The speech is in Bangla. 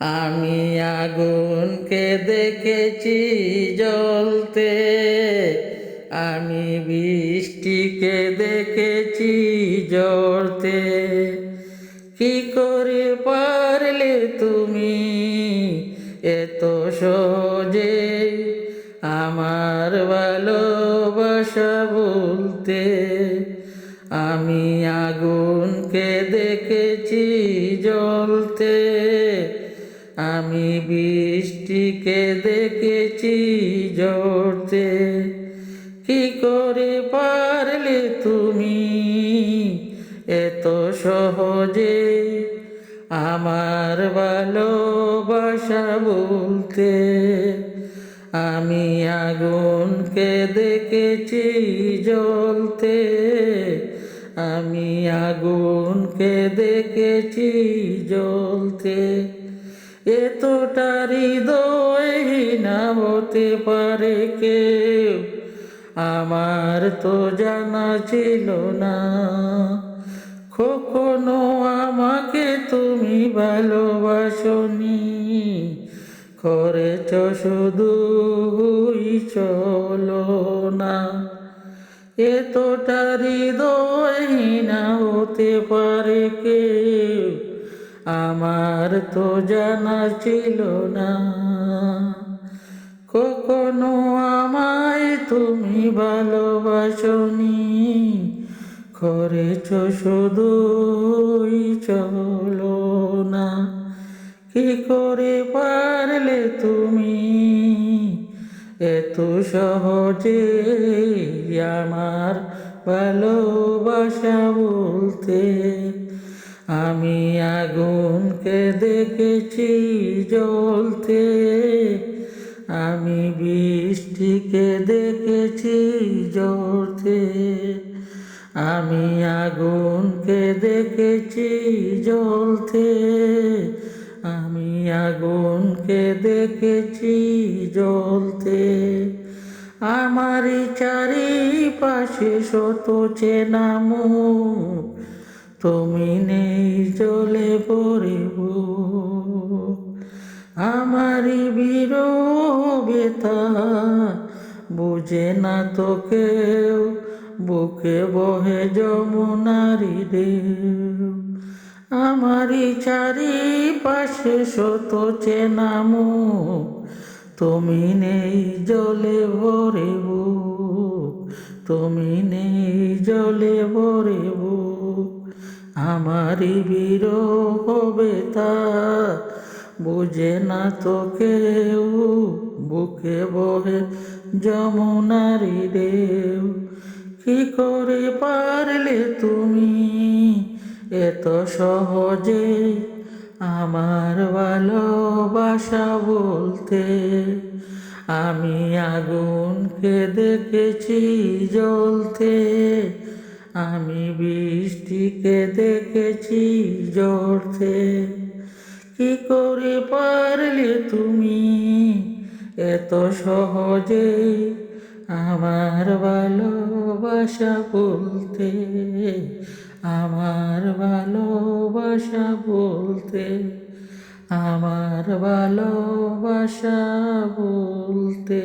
আমি আগুনকে দেখেছি জ্বলতে, আমি বৃষ্টিকে দেখেছি ঝরতে। কি করে পারলে তুমি এত সহজে আমার ভালোবাসা বলতে? আমি আগুনকে দেখেছি জ্বলতে, আমি বৃষ্টিকে দেখেছি ঝরতে। কি করে পারলে তুমি এত সহজে আমার ভালোবাসা বলতে? আমি আগুনকে দেখেছি জ্বলতে, আমি আগুনকে দেখেছি জ্বলতে। এতটা হৃদয়হীন হতে পারে কেউ, আমার তো জানা ছিল না। কখনো আমাকে তুমি ভালোবাসনি, করেছ শুধুই চলো না। এতটা হৃদয়হীন হতে পারে কেউ, আমার তো জানা ছিল না। কখনো আমায় তুমি ভালোবাসনি, করেছ শুধুই চলো না। কি করে পারলে তুমি এত সহজে আমার ভালোবাসা বলতে? আমি আগুনকে দেখেছি জ্বলতে, আমি বৃষ্টিকে দেখেছি ঝরতে। আমি আগুনকে দেখেছি জ্বলতে, আমি আগুনকে দেখেছি জ্বলতে। আমারই চারিপাশে শত চেনা মুখ, তুমি নেই জ্বলে পড়িব। আমারই বিরহ ব্যথা বুঝে না তো কেউ, বুকে বহে যমুনারি ঢেউ। আমারই চারিপাশে শত চেনা মুখ, তুমি নেই জলে ভরে বুক, তুমি নেই জলে ভরে বুক। আমারই বিরহ ব্যথা বুঝে না তো কেউ, বুকে বহে যমুনারি ঢেউ। কি করে পারলে তুমি এত সহজে আমার ভালোবাসা বলতে? আমি আগুনকে দেখেছি জ্বলতে, আমি বৃষ্টিকে দেখেছি ঝরতে। কি করে পারলে তুমি এত সহজে আমার ভালোবাসা বলতে? আমার ভালোবাসা বলতে, আমার ভালোবাসা বলতে।